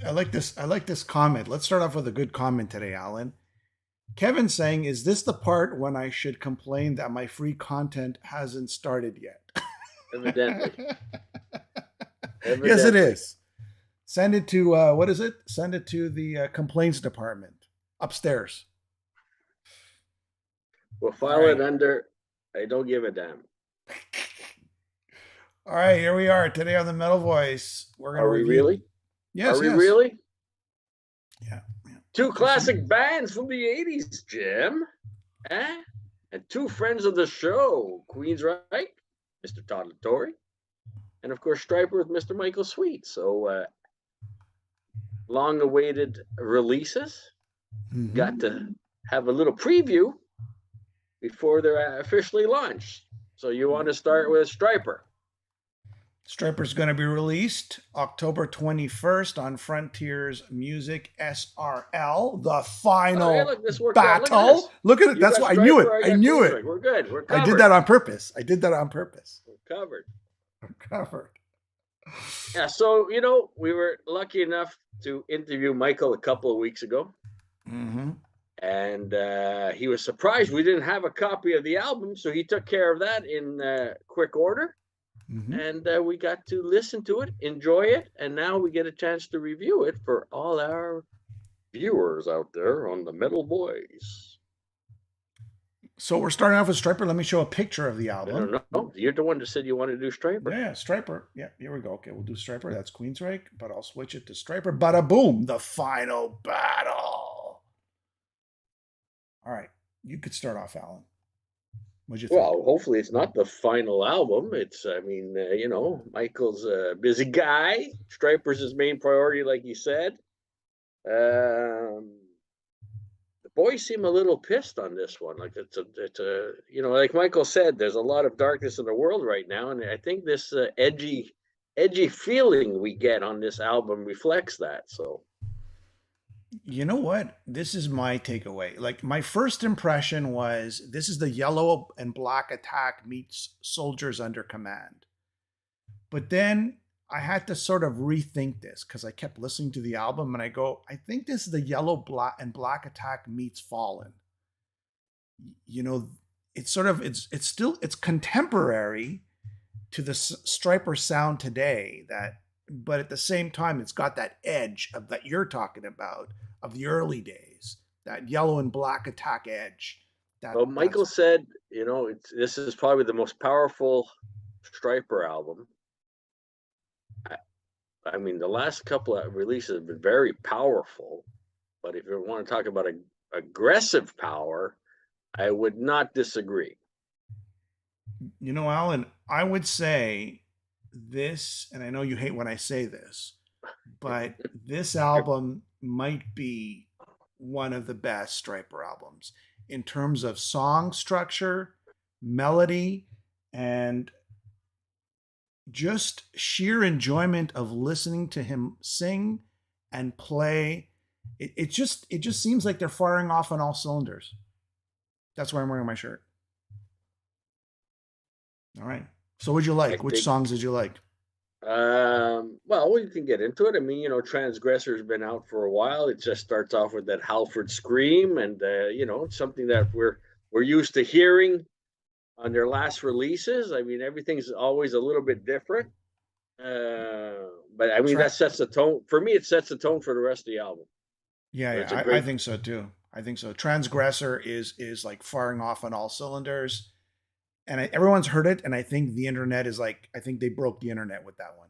I like this comment. Let's start off with a good comment today, Alan. Kevin saying, "Is this the part when I should complain that my free content hasn't started yet?" Evidently. Yes, it Evidently. is. Send it to what is it? Send it to the complaints department upstairs. We'll All file it right. under I don't give a damn. All right, here we are today on the Metal Voice. We're going to Are we review. really? Are Yes, we yes. really? Yeah, yeah. Two There's some. classic bands from the 80s, Jim. Eh? And two friends of the show, Queensrÿche, Mr. Todd Latore, and of course Stryper with Mr. Michael Sweet. So long awaited releases. Got Mm-hmm. to have a little preview before they're officially launched. So you want to start with Stryper? Stryper's going to be released October 21st on Frontiers Music SRL, the Oh, hey, final look, this worked out. Look at battle. this. Look at it. You That's got why I knew it. Stryper, I I got knew it. Queensrÿche. We're good. We're I did covered. that on purpose. I did that on purpose. We're covered. I'm covered. Yeah, so we were lucky enough to interview Michael a couple of weeks ago, Mm-hmm. and he was surprised we didn't have a copy of the album, so he took care of that in quick order, Mm-hmm. and we got to listen to it, enjoy it, and now we get a chance to review it for all our viewers out there on the Metal Boys. So we're starting off with Stryper. Let me show a picture of the I don't album. know. You're the one that said you want to do Stryper. Yeah, Stryper. Yeah, here we go. Okay, we'll do Stryper. That's Queensryche, but I'll switch it to Stryper. Bada boom, the final battle. All right, you could start off, Alan. What'd you think? Well, hopefully it's not the final album. Michael's a busy guy. Stryper's his main priority, like you said. Um, the boys seem a little pissed on this one. Like like Michael said, there's a lot of darkness in the world right now, and I think this edgy feeling we get on this album reflects that. So, You know what? This is my takeaway. Like my first impression was this is the yellow and black attack meets soldiers under command. But then I had to sort of rethink this because I kept listening to the album and I go, I think this is the yellow black and black attack meets fallen. You know, it's sort of it's still it's contemporary to the Stryper sound today that but at the same time it's got that edge of that you're talking about of the early days, that yellow and black attack edge. well, That's Michael said, this is probably the most powerful Stryper album. I mean, the last couple of releases have been very powerful, but if you want to talk about aggressive power, I would not disagree. Alan, I would say this, and I know you hate when I say this, but this album might be one of the best Stryper albums in terms of song structure, melody, and just sheer enjoyment of listening to him sing and play. It just seems like they're firing off on all cylinders. That's why I'm wearing my shirt. All right. So what'd you I like? Which think, songs did you like? well, we can get into it. I mean, Transgressor's been out for a while. It just starts off with that Halford scream, and it's something that we're used to hearing on their last releases. I mean, everything's always a little bit different. But I mean, that Tra- sets the tone. For me, it sets the tone for the rest of the album. yeah, It's a yeah, I great. think so too. I think so. Transgressor is like firing off on all cylinders, and everyone's heard it. And I think the internet is like, I think they broke the internet with that one.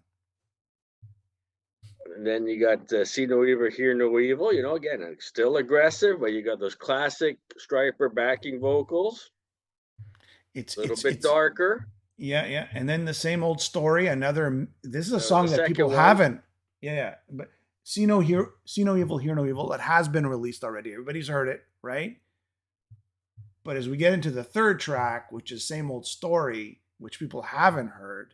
And then you got See No Evil, Hear No Evil. Again, still aggressive, but you got those classic Stryper backing vocals, It's a little it's bit it's darker. Yeah, yeah. And then the same old story. Another. This is a The song that people second one, haven't. Yeah, yeah. But see no evil, hear no evil. That has been released already. Everybody's heard it, right? But as we get into the third track, which is same old story, which people haven't heard,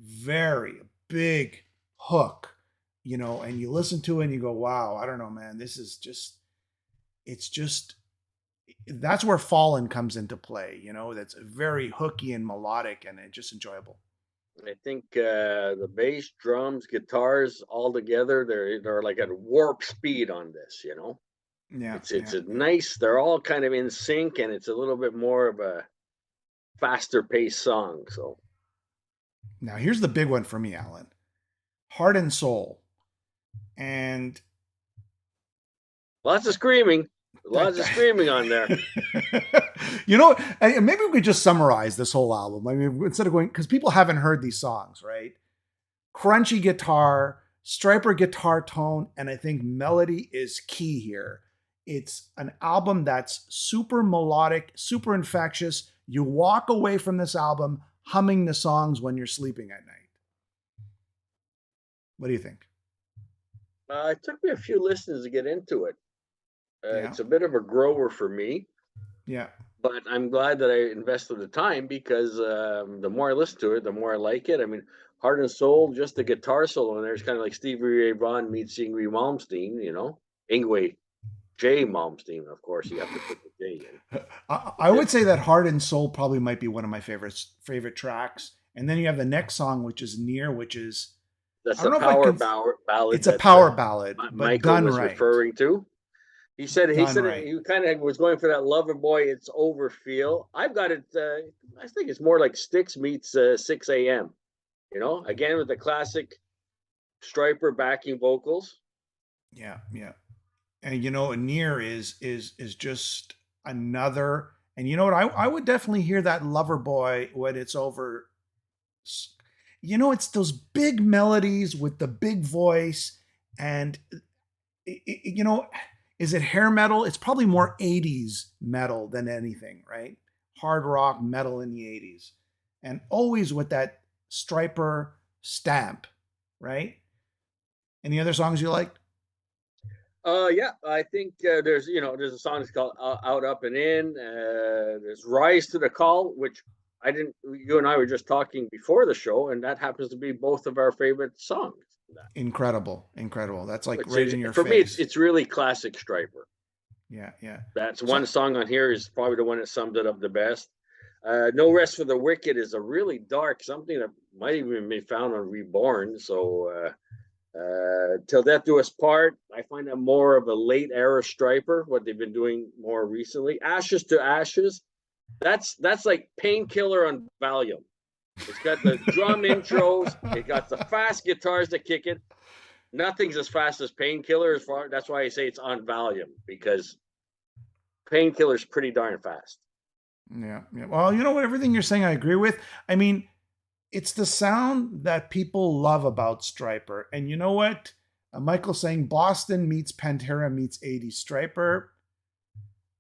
very big hook, and you listen to it and you go, wow, I don't know, man. This is just. It's just that's where Fallen comes into play. That's very hooky and melodic and just enjoyable. I think the bass, drums, guitars all together, they're like at warp speed on this. You know, Yeah, it's yeah, a yeah. nice. They're all kind of in sync, and it's a little bit more of a faster paced song. So Now here's the big one for me, Alan. Heart and Soul. And lots of screaming, that, lots of screaming on there. you know, maybe we could just summarize this whole album. I mean, instead of going, because people haven't heard these songs, right? Crunchy guitar, Stryper guitar tone, and I think melody is key here. It's an album that's super melodic, super infectious. You walk away from this album humming the songs when you're sleeping at night. What do you think? It took me a few listens to get into it. Yeah, It's a bit of a grower for me, yeah, but I'm glad that I invested the time because the more I listen to it, the more I like it. I mean, Heart and Soul, just the guitar solo in there is kind of like Stevie Ray Vaughan meets Ingrid Malmsteen, you know, Ingrid J. Malmsteen, of course. You have to put the J in. I would say that Heart and Soul probably might be one of my favorite tracks. And then you have the next song, which is Near, which is I That's don't a know if I can. ballad It's a that power ballad, but Michael done was right. referring to. He Done said right. he kind of was going for that lover boy, it's over feel. I've got it. I think it's more like Styx meets 6 a.m. You know, again with the classic Stryper backing vocals. Yeah, yeah. And you know, Near is just another. And you know what? I would definitely hear that Lover Boy when it's over. You know, it's those big melodies with the big voice, and you know, is it hair metal? It's probably more 80s metal than anything, right? Hard rock metal in the 80s. And always with that Stryper stamp, right? Any other songs you liked? Yeah, I think there's a song that's called Out Up and In. There's Rise to the Call, which I didn't. You and I were just talking before the show, and that happens to be both of our favorite songs. Incredible, incredible. That's like Which right is, in your for me, face. it's really classic Stryper. Yeah, yeah. That's So one song on here is probably the one that sums it up the best. No Rest for the Wicked is a really dark something that might even be found on Reborn. So Till Death Do Us Part, I find that more of a late era Stryper. What they've been doing more recently. Ashes to Ashes. That's like Painkiller on Valium. It's got the drum intros. It got the fast guitars that kick it. Nothing's as fast as Painkiller. As far that's why I say it's on Valium because Painkiller's pretty darn fast. yeah, yeah. Well, you know what? Everything you're saying, I agree with. I mean, it's the sound that people love about Stryper. And you know what? Michael saying Boston meets Pantera meets 80s Stryper.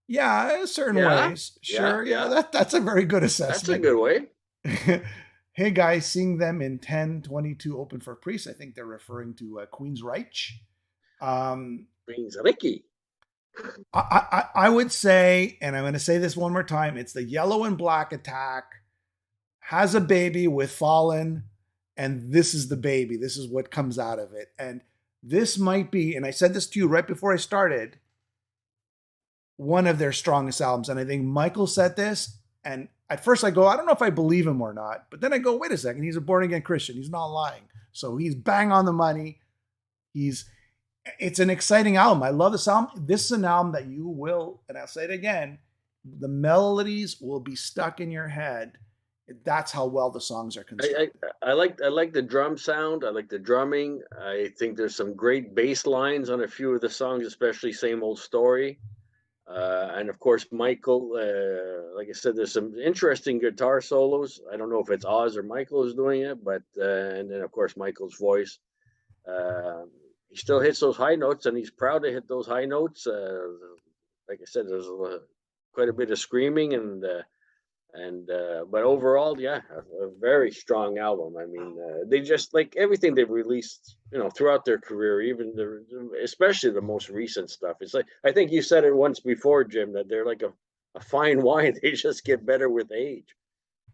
Yeah, in certain Yeah, ways. yeah, Sure. Yeah, yeah. that's a very good That's a assessment. good way. Hey guys, seeing them in 1022 Open for Priests. I think they're referring to Queensrÿche. Um, Queensrÿche. I would say, and I'm going to say this one more time, it's the Yellow and Black Attack, has a baby with Fallen, and this is the baby. This is what comes out of it. And this might be, and I said this to you right before I started, one of their strongest albums. And I think Michael said this. And at first I go, I don't know if I believe him or not. But then I go, wait a second. He's a born again Christian. He's not lying. So he's bang on the money. He's it's an exciting album. I love this album. This is an album that you will, and I'll say it again, the melodies will be stuck in your head. That's how well the songs are I, constructed. I like the drum sound. I like the drumming. I think there's some great bass lines on a few of the songs, especially "Same Old Story." And of course, Michael. Like I said, there's some interesting guitar solos. I don't know if it's Oz or Michael is doing it, but and then of course Michael's voice. Uh, he still hits those high notes, and he's proud to hit those high notes. Like I said, there's quite a bit of screaming and but overall, yeah, a very strong album. I mean, they just like everything they've released, you know, throughout their career, even especially the most recent stuff. It's like I think you said it once before, Jim, that they're like a fine wine. They just get better with age.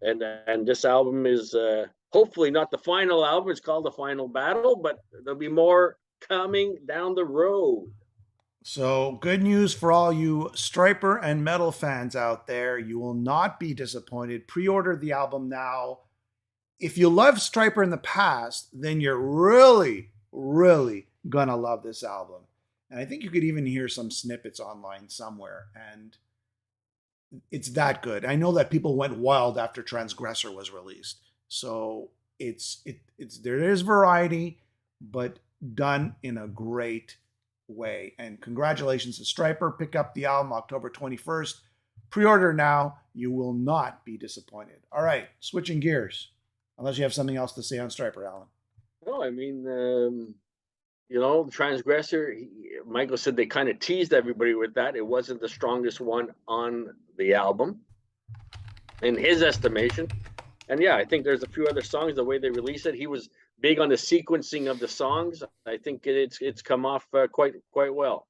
And this album is hopefully not the final album. It's called The Final Battle, but there'll be more coming down the road. So, good news for all you Stryper and metal fans out there. You will not be disappointed. Pre order the album now. if you love Stryper in the past, then you're really, really gonna love this album. And I think you could even hear some snippets online somewhere. And it's that good. I know that people went wild after Transgressor was released. So it's there is variety, but done in a great way. And congratulations to Stryper. Pick up the album October 21st. Pre-order now. You will not be disappointed. All right, switching gears. Unless you have something else to say on Stryper, Alan. No, I mean, the Transgressor, Michael said they kind of teased everybody with that. It wasn't the strongest one on the album, in his estimation. And yeah, I think there's a few other songs, the way they release it. He was big on the sequencing of the songs. I think it's come off quite well.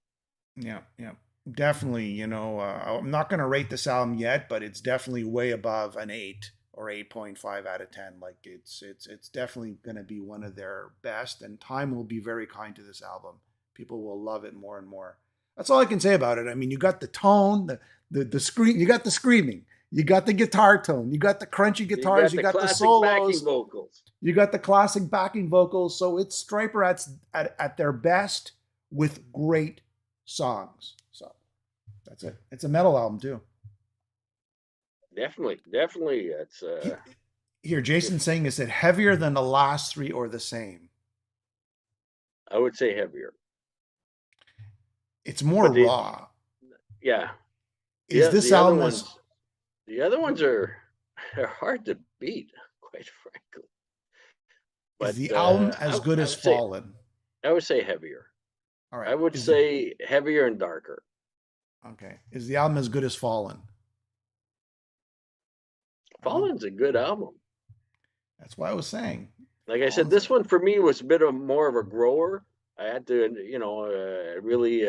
Yeah, yeah, definitely. I'm not going to rate this album yet, but it's definitely way above an 8 or 8.5 out of 10. Like it's definitely going to be one of their best, and time will be very kind to this album. People will love it more and more. That's all I can say about it. I mean, you got the tone, the scream, you got the screaming, you got the guitar tone, you got the crunchy guitars, you got the solos, vocals. You got the classic backing vocals. So it's Stryper at their best with great songs. So that's it. It's a metal album too. Definitely. It's Here, Jason saying, is it heavier than the last three or the same? I would say heavier. It's more raw. Yeah. Is this album? The other ones are hard to beat, quite frankly. But is the album as good as Fallen? I would say heavier. All right. I would say heavier and darker. Okay. Is the album as good as Fallen? Fallen's a good album. That's what I was saying. Like I said, this one for me was a bit more of a grower. I had to, really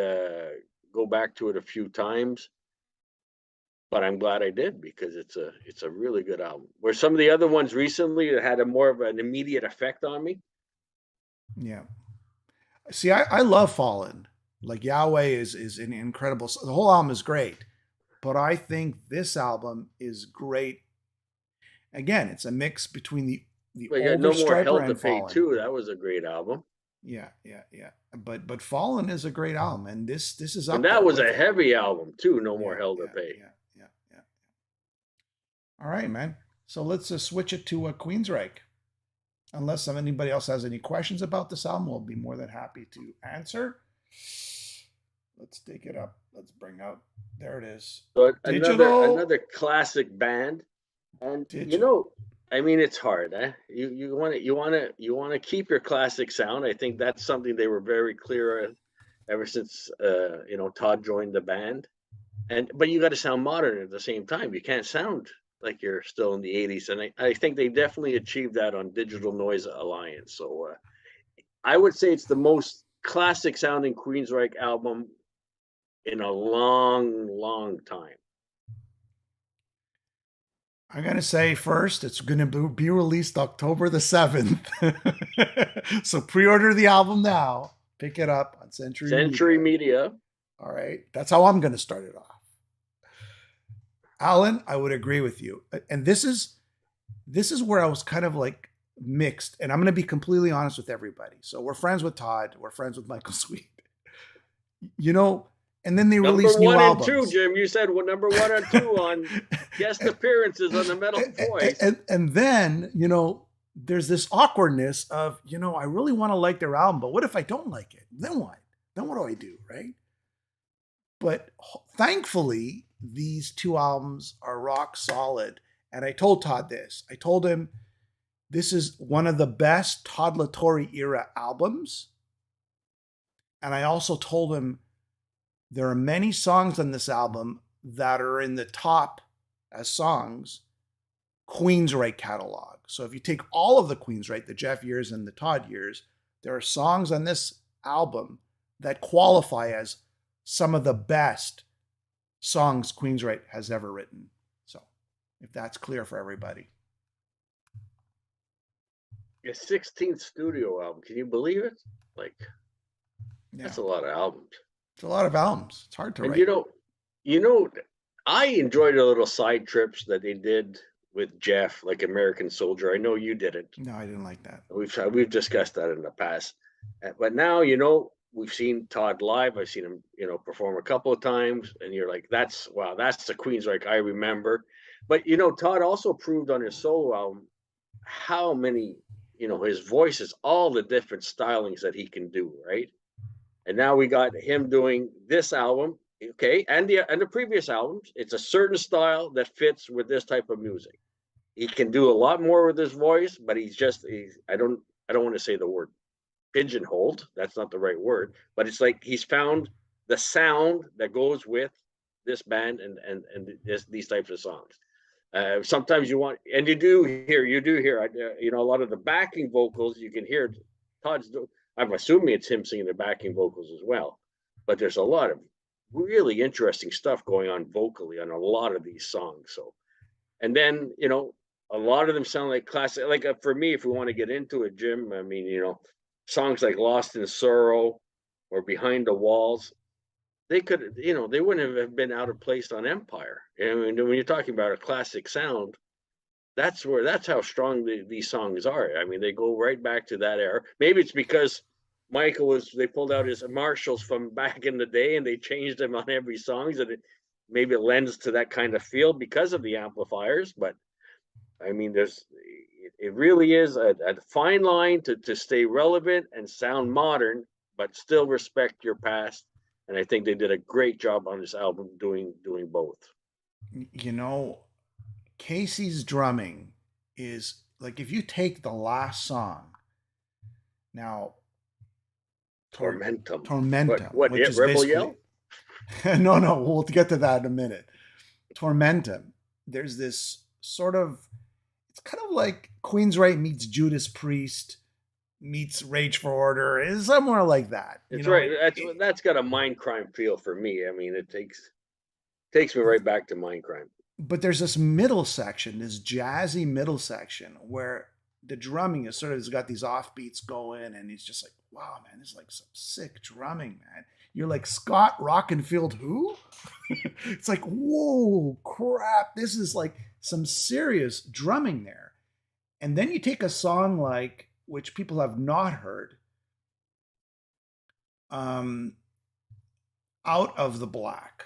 go back to it a few times. But I'm glad I did, because it's a really good album. Where some of the other ones recently had a more of an immediate effect on me. Yeah. See, I love Fallen. Like, Yahweh is an incredible. The whole album is great, but I think this album is great. Again, it's a mix between the older No More Stryper Hell and to Pay Fallen. too. That was a great album. Yeah. But Fallen is a great album, and this is up. And that was a heavy album too. No More Hell to Pay. Yeah. All right, man. So let's switch it to Queensryche. Unless anybody else has any questions about this album, we'll be more than happy to answer. Let's take it up. Let's bring out. There it is. So another classic band, and I mean, it's hard. You want to keep your classic sound. I think that's something they were very clear ever since Todd joined the band, but you got to sound modern at the same time. You can't sound like you're still in the 80s, and I think they definitely achieved that on Digital Noise Alliance. So I would say it's the most classic sounding Queensryche album in a long time. I'm going to say first, it's going to be released October the 7th. So pre-order the album now. Pick it up on Century Media. All right. That's how I'm going to start it off. Alan, I would agree with you. And this is where I was kind of like mixed. And I'm going to be completely honest with everybody. So we're friends with Todd. We're friends with Michael Sweet. And then they release new albums. Number 1 and 2, Jim. You said number 1 and 2 on guest appearances on the Metal Voice. And then, there's this awkwardness of, I really want to like their album, but what if I don't like it? Then what? Then what do I do, right? But thankfully, these two albums are rock solid. And I told Todd this. I told him this is one of the best Todd La Torre era albums. And I also told him there are many songs on this album that are in the top as songs Queensryche catalog. So if you take all of the Queensryche, the Jeff years and the Todd years, there are songs on this album that qualify as some of the best songs Queensryche has ever written. So if that's clear for everybody. A 16th studio album. Can you believe it? That's a lot of albums. It's a lot of albums. It's hard to write. I enjoyed the little side trips that they did with Jeff, like American Soldier. I know you didn't. No, I didn't like that. We've discussed that in the past, but now we've seen Todd live. I've seen him perform a couple of times, and you're like, that's wow, that's the Queensryche I remember. But Todd also proved on his solo album how many his voices, all the different stylings that he can do, right? And now we got him doing this album, okay, and the previous albums. It's a certain style that fits with this type of music. He can do a lot more with his voice, but I don't want to say the word pigeonholed. That's not the right word, but it's like he's found the sound that goes with this band and these types of songs. Sometimes and you do hear, a lot of the backing vocals. You can hear Todd's. I'm assuming it's him singing the backing vocals as well, but there's a lot of really interesting stuff going on vocally on a lot of these songs. So, and then a lot of them sound like classic. Like for me, if we want to get into it, Jim, I mean, songs like "Lost in Sorrow" or "Behind the Walls." They wouldn't have been out of place on Empire. I mean, when you're talking about a classic sound, that's how strong these songs are. I mean, they go right back to that era. Maybe it's because they pulled out his Marshalls from back in the day and they changed them on every song, so that maybe it lends to that kind of feel because of the amplifiers. But I mean, it really is a fine line to stay relevant and sound modern, but still respect your past. And I think they did a great job on this album doing both. You know, Casey's drumming is like if you take the last song now, Tormentum. Tormentum, What? which Yeah, is Rebel basically Yell. no, we'll get to that in a minute. Tormentum. There's this sort of it's kind of like Queensrÿche meets Judas Priest meets Rage for Order is somewhere like that. It's right. That's got a mind crime feel for me. I mean, it takes me right back to mind crime. But there's this middle section, this jazzy middle section where the drumming is sort of has got these offbeats going, and he's just like, wow, man, this is like some sick drumming, man. You're like Scott Rockenfield, who? It's like, whoa, crap, this is like some serious drumming there. And then you take a song like, which people have not heard, um, Out of the Black.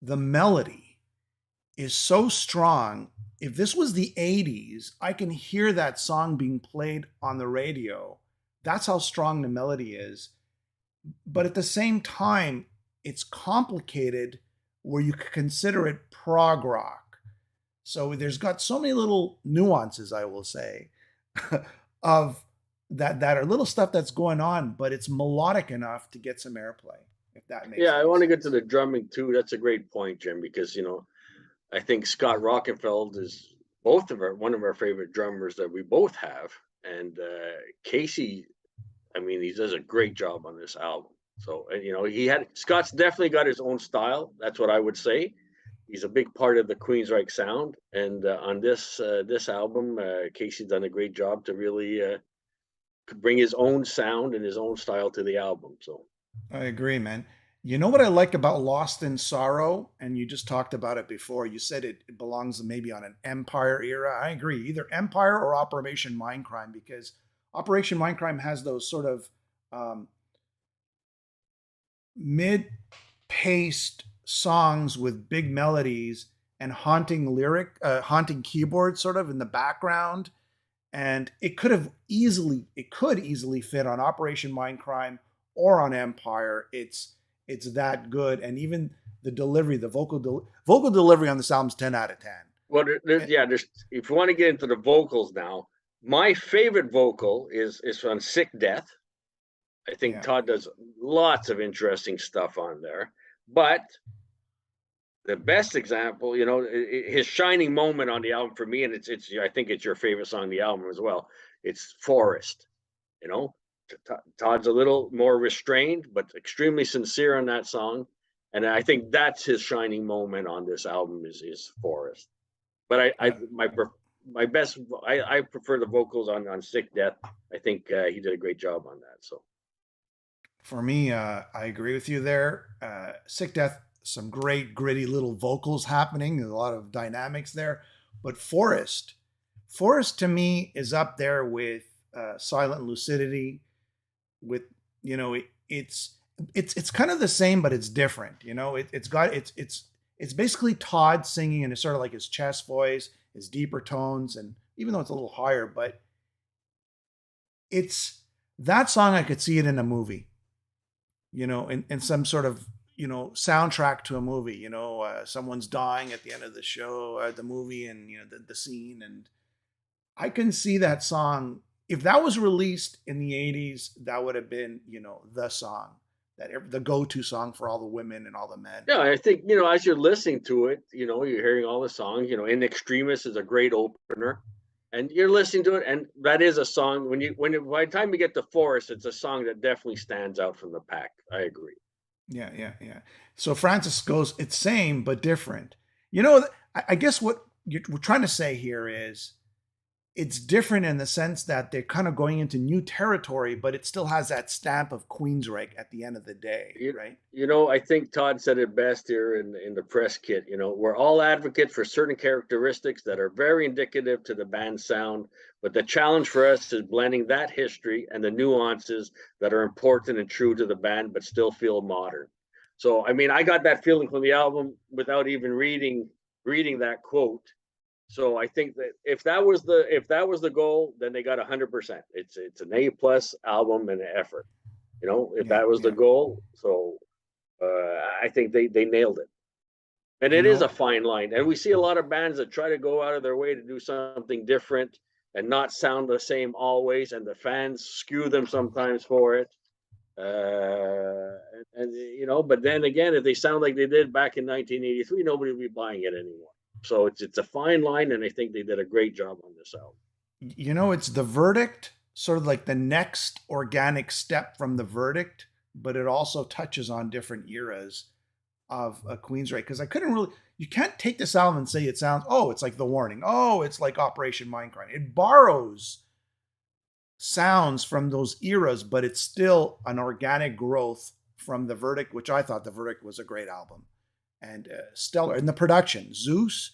The melody is so strong. If this was the 80s, I can hear that song being played on the radio. That's how strong the melody is. But at the same time, it's complicated where you could consider it prog rock. So there's got so many little nuances, I will say, of that are little stuff that's going on, but it's melodic enough to get some airplay, if that makes Yeah, I want to get sense. to the drumming too. That's a great point, Jim, because I think Scott Rockenfeld is one of our favorite drummers that we both have, and Casey. I mean, he does a great job on this album. So, Scott's definitely got his own style. That's what I would say. He's a big part of the Queensryche sound, and on this album, Casey's done a great job to really bring his own sound and his own style to the album. So, I agree, man. You know what I like about Lost in Sorrow? And you just talked about it before. You said it belongs maybe on an Empire era. I agree. Either Empire or Operation Mindcrime, because Operation Mindcrime has those sort of um, mid-paced songs with big melodies and haunting keyboards sort of in the background. And it could easily fit on Operation Mindcrime or on Empire. It's that good, and even the delivery, the vocal delivery on this album's 10 out of 10. well, Eh, there's if you want to get into the vocals now, my favorite vocal is on "Sick Death." I think Yeah, Todd does lots of interesting stuff on there, but the best example, his shining moment on the album for me, and it's I think it's your favorite song on the album as well. It's "Forest." You know, Todd's a little more restrained, but extremely sincere on that song, and I think that's his shining moment on this album is "Forest." But uh, my best I prefer the vocals on "Sick Death." I think he did a great job on that. So for me, I agree with you there. Sick Death, some great gritty little vocals happening. There's a lot of dynamics there. But Forest to me is up there with Silent Lucidity. With it's kind of the same, but it's different. It's basically Todd singing, and it's sort of like his chest voice, his deeper tones, and even though it's a little higher, but it's that song. I could see it in a movie, in some sort of soundtrack to a movie. Someone's dying at the end of the show, the movie, and the scene, and I can see that song. If that was released in the 80s, that would have been, the song, the go-to song for all the women and all the men. Yeah, I think, as you're listening to it, you're hearing all the songs, In Extremis is a great opener. And you're listening to it, and that is a song. By the time you get to Forest, it's a song that definitely stands out from the pack. I agree. Yeah, yeah, yeah. So Francis goes, it's same but different. I guess what we're trying to say here is it's different in the sense that they're kind of going into new territory, but it still has that stamp of Queensryche at the end of the day, right? I think Todd said it best here in the press kit. We're all advocates for certain characteristics that are very indicative to the band's sound, but the challenge for us is blending that history and the nuances that are important and true to the band, but still feel modern. So, I got that feeling from the album without even reading that quote. So I think that if that was the goal, then they got 100%. It's an A+ album and an effort. If Yeah, that was the yeah. goal, so I think they nailed it. And You it is a know, fine line. And we see a lot of bands that try to go out of their way to do something different and not sound the same always, and the fans skew them sometimes for it. But then again, if they sound like they did back in 1983, nobody will be buying it anymore. So it's a fine line, and I think they did a great job on this album. it's the Verdict, sort of like the next organic step from the Verdict, but it also touches on different eras of a Queensryche, because you can't take this album and say it sounds, oh, it's like The Warning, oh, it's like Operation Mindcrime. It borrows sounds from those eras, but it's still an organic growth from the Verdict, which I thought the Verdict was a great album and stellar. And the production, Zeus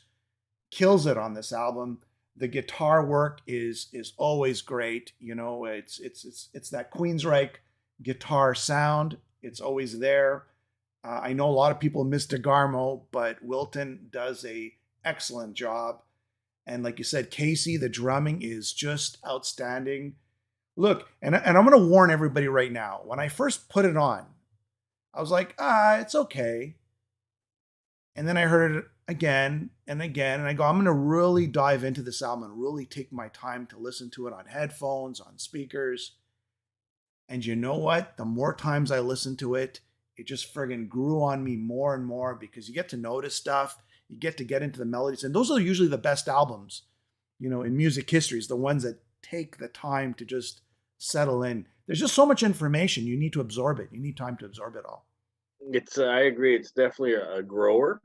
kills it on this album. The guitar work is always great. It's that Queensryche guitar sound. It's always there. I know a lot of people miss DeGarmo, but Wilton does a excellent job. And like you said, Casey, the drumming is just outstanding. Look, and I'm going to warn everybody right now. When I first put it on, I was like, it's okay. And then I heard it again and again, and I go, I'm going to really dive into this album and really take my time to listen to it on headphones, on speakers. And you know what? The more times I listened to it, it just friggin' grew on me more and more, because you get to notice stuff, you get to get into the melodies, and those are usually the best albums, in music history, is the ones that take the time to just settle in. There's just so much information. You need to absorb it. You need time to absorb it all. I agree. It's definitely a grower.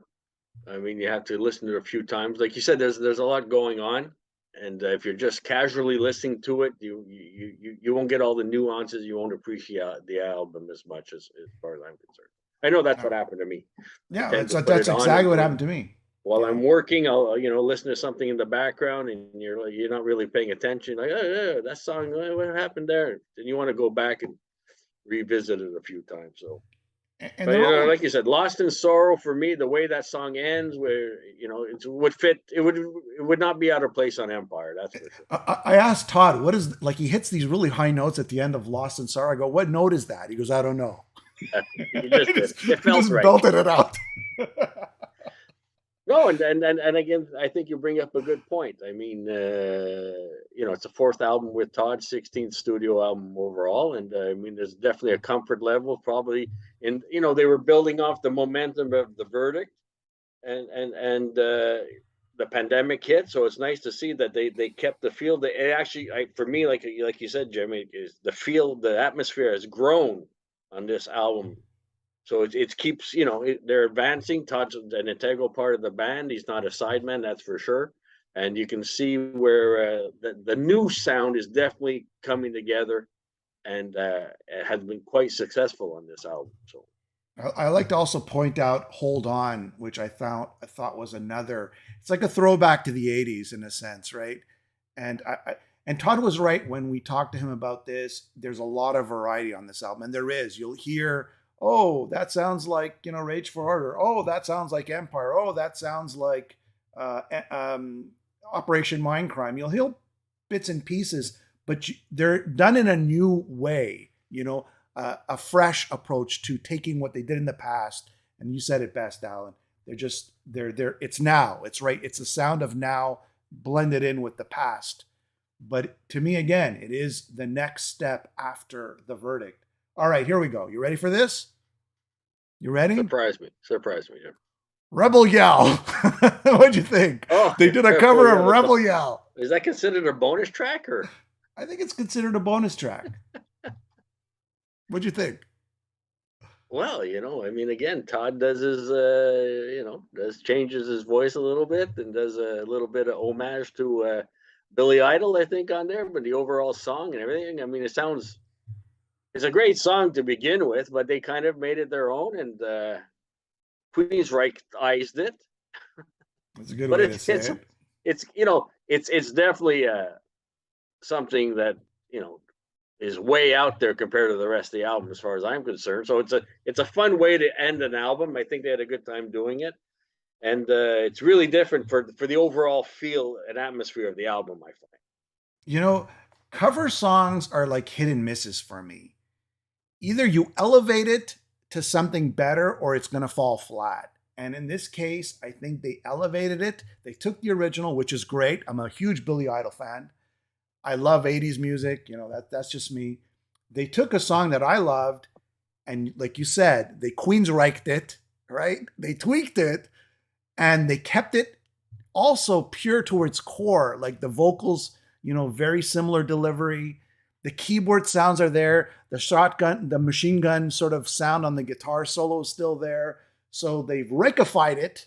You have to listen to it a few times. Like you said, there's a lot going on, and if you're just casually listening to it, you won't get all the nuances. You won't appreciate the album as much as far as I'm concerned. I know that's what happened to me. I Yeah, tend to put that's it on, exactly what and happened to me. while Yeah. I'm working, I'll listen to something in the background, and you're not really paying attention. Like, oh, that song, what happened there? And you want to go back and revisit it a few times. So, And but they're all, like you said, "Lost in Sorrow" for me, the way that song ends, where it would fit, it would not be out of place on Empire. That's for sure. I asked Todd, what is, like, he hits these really high notes at the end of Lost in Sorrow. I go, what note is that? He goes, I don't know. You just did. It He felt just right. belted it out. No, and again, I think you bring up a good point. It's a fourth album with Todd, 16th studio album overall, and there's definitely a comfort level, probably. And they were building off the momentum of the Verdict, and the pandemic hit, so it's nice to see that they kept the feel. That it actually, for me, like you said, Jimmy, is the feel, the atmosphere has grown on this album. So it keeps, they're advancing. Todd's an integral part of the band. He's not a sideman, that's for sure. And you can see where the new sound is definitely coming together, and has been quite successful on this album. So I like to also point out "Hold On," which I thought was another. It's like a throwback to the '80s in a sense, right? And and Todd was right when we talked to him about this. There's a lot of variety on this album, and there is. You'll hear, oh, that sounds like Rage for Order. Oh, that sounds like Empire. Oh, that sounds like uh, Operation Mindcrime. You'll hear bits and pieces, but they're done in a new way. A fresh approach to taking what they did in the past. And you said it best, Alan. They're it's now. It's right. It's the sound of now blended in with the past. But to me, again, it is the next step after the verdict. All right, here we go. You ready for this? You ready? Surprise me, Jim. Rebel Yell. What'd you think? Oh, They did a cover of Rebel Yell. Is that considered a bonus track, or? I think it's considered a bonus track. What'd you think? Well, I mean, again, Todd does his, changes his voice a little bit and does a little bit of homage to Billy Idol, I think, on there. But the overall song and everything, I mean, it's a great song to begin with, but they kind of made it their own, and Queensrycheized it. That's a good way to say it. It's definitely something that is way out there compared to the rest of the album, as far as I'm concerned. So it's a fun way to end an album. I think they had a good time doing it, and it's really different for the overall feel and atmosphere of the album, I find. Cover songs are like hit and misses for me. Either you elevate it to something better or it's going to fall flat. And in this case, I think they elevated it. They took the original, which is great. I'm a huge Billy Idol fan. I love 80s music. That's just me. They took a song that I loved, and like you said, they Queensryched it, right? They tweaked it, and they kept it also pure to its core. Like the vocals, very similar delivery. The keyboard sounds are there. The shotgun, the machine gun sort of sound on the guitar solo is still there. So they've reified it,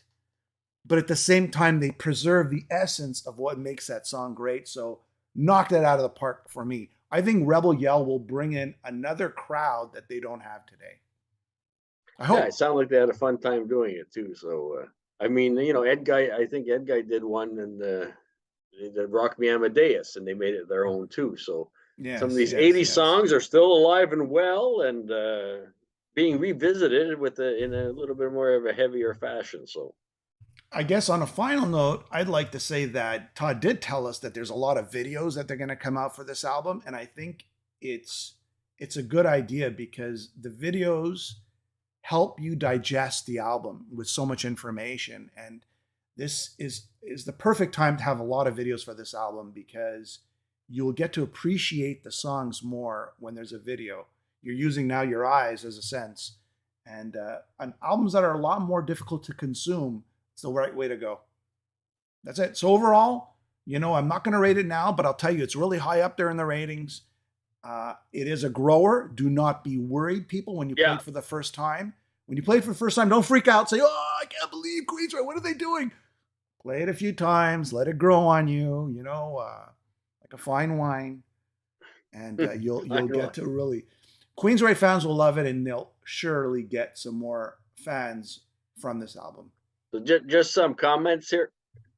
but at the same time, they preserve the essence of what makes that song great. So knocked it out of the park for me. I think Rebel Yell will bring in another crowd that they don't have today. I hope. Yeah, it sounded like they had a fun time doing it too. So, I mean, I think Ed Guy did one, and they did Rock Me Amadeus, and they made it their own too. So some of these 80s songs are still alive and well, and being revisited in a little bit more of a heavier fashion. So I guess on a final note, I'd like to say that Todd did tell us that there's a lot of videos that they're going to come out for this album, and I think it's a good idea because the videos help you digest the album with so much information, and this is the perfect time to have a lot of videos for this album because you'll get to appreciate the songs more when there's a video. You're using now your eyes as a sense, and on albums that are a lot more difficult to consume, it's the right way to go. That's it. So overall, I'm not going to rate it now, but I'll tell you, it's really high up there in the ratings. It is a grower. Do not be worried, people, when you play it for the first time. When you play it for the first time, don't freak out. Say, oh, I can't believe Queensrÿche. What are they doing? Play it a few times. Let it grow on you, like a fine wine. And you'll get to really... Queensrÿche fans will love it, and they'll surely get some more fans from this album. So just some comments here,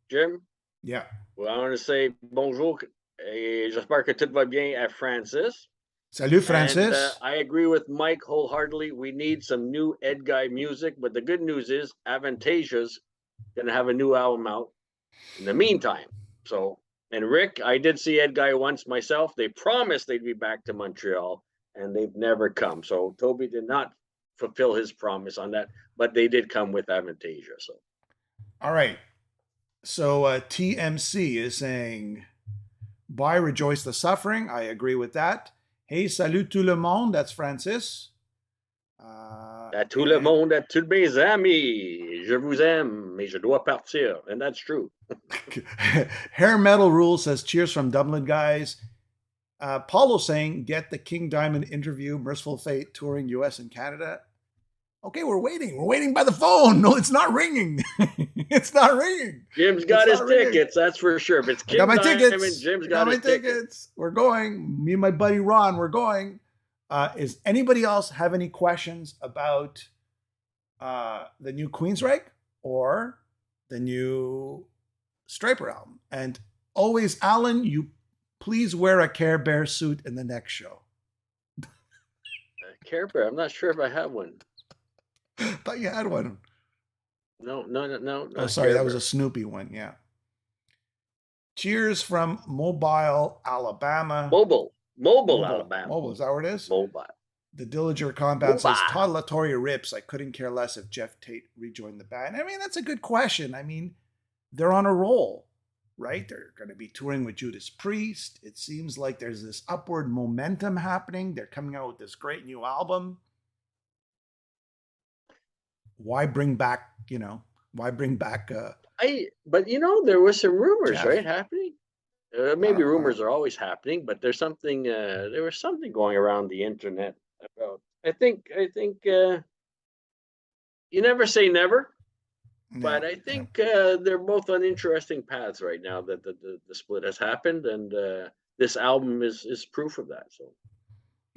Jim. Yeah. Well, I want to say bonjour et j'espère que tout va bien à Francis. Salut, Francis. And, I agree with Mike wholeheartedly. We need some new Ed Guy music, but the good news is Avantasia's going to have a new album out in the meantime. So, and Rick, I did see Ed Guy once myself. They promised they'd be back to Montreal, and they've never come. So Toby did not fulfill his promise on that, but they did come with Avantasia. So, all right. So TMC is saying, "Bye, rejoice the suffering." I agree with that. Hey, salut tout le monde. That's Francis. À tout le monde, à tous mes amis, je vous aime, mais je dois partir, and that's true. Hair Metal Rule says, "Cheers from Dublin, guys." Paulo saying, "Get the King Diamond interview. Merciful Fate touring U.S. and Canada." Okay, we're waiting. We're waiting by the phone. No, it's not ringing. It's not ringing. Jim's got his tickets, that's for sure. If it's King Diamond, Jim's got my tickets. We're going. Me and my buddy Ron, we're going. Is anybody else have any questions about the new Queensryche or the new Stryper album. And always, Alan, you please wear a Care Bear suit in the next show. Care Bear. I'm not sure if I have one. Thought you had one. No, Oh, not sorry, Care that was Bear. a Snoopy one. Yeah. Cheers from Mobile, Alabama. Mobile, Mobile. Alabama. Mobile, is that where it is? Mobile. The Dillinger compound says Mobile. Todd LaToya rips. I couldn't care less if Jeff Tate rejoined the band. I mean, that's a good question. I mean, they're on a roll, right? They're going to be touring with Judas Priest. It seems like there's this upward momentum happening. They're coming out with this great new album. Why bring back, why bring back But there was some rumors, Jeff? right, happening. Maybe rumors are always happening, but there's something. There was something going around the internet about. I think. You never say never, but I think they're both on interesting paths right now. That the split has happened, and this album is proof of that. So.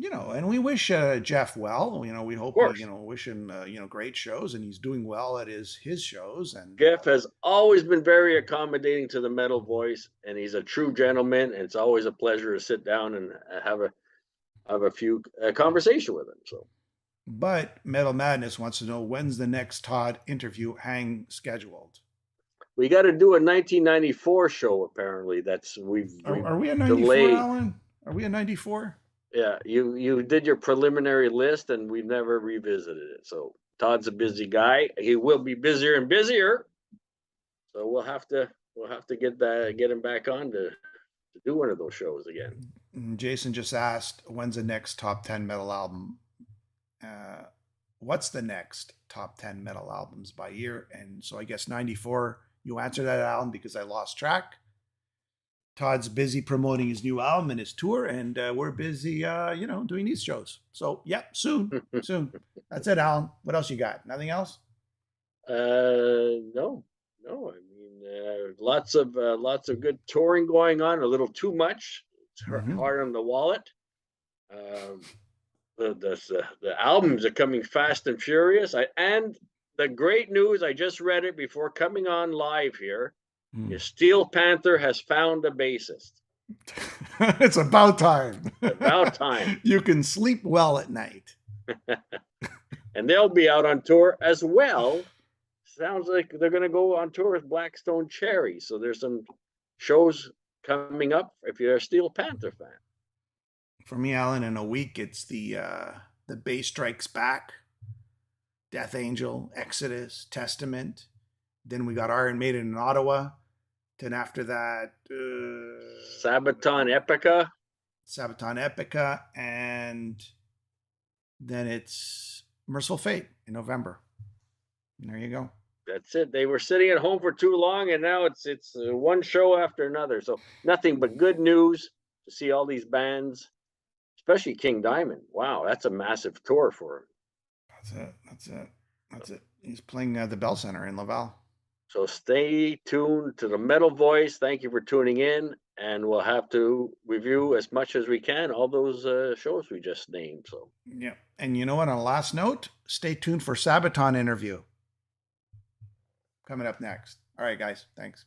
And we wish Jeff well. We hope we, wish him, great shows, and he's doing well at his shows. And Jeff has always been very accommodating to the metal voice, and he's a true gentleman. And it's always a pleasure to sit down and have a few conversation with him. So, but Metal Madness wants to know, when's the next Todd interview hang scheduled? We got to do a 1994 show. Apparently, Are we a 94, Alan? Are we a 94? Yeah, you did your preliminary list, and we've never revisited it. So Todd's a busy guy. He will be busier and busier. So we'll have to get him back on to do one of those shows again. Jason just asked, when's the next top 10 metal album? What's the next top 10 metal albums by year? And so I guess 94, you answer that, Alan, because I lost track. Todd's busy promoting his new album and his tour, and we're busy, doing these shows. So, soon. That's it, Alan. What else you got? Nothing else? No. I mean, lots of good touring going on. A little too much. It's hard on the wallet. The albums are coming fast and furious. And the great news, I just read it before coming on live here. Steel Panther has found a bassist. It's about time. About time. You can sleep well at night. And they'll be out on tour as well. Sounds like they're going to go on tour with Blackstone Cherry. So there's some shows coming up if you're a Steel Panther fan. For me, Alan, in a week, it's the Bass Strikes Back, Death Angel, Exodus, Testament. Then we got Iron Maiden in Ottawa. Then after that, Sabaton Epica, and then it's Merciful Fate in November. And there you go. That's it. They were sitting at home for too long, and now it's one show after another. So nothing but good news to see all these bands, especially King Diamond. Wow, that's a massive tour for him. That's it. He's playing the Bell Center in Laval. So stay tuned to the Metal Voice. Thank you for tuning in, and we'll have to review as much as we can all those shows we just named. So yeah, and you know what? On a last note, stay tuned for Sabaton interview coming up next. All right, guys. Thanks.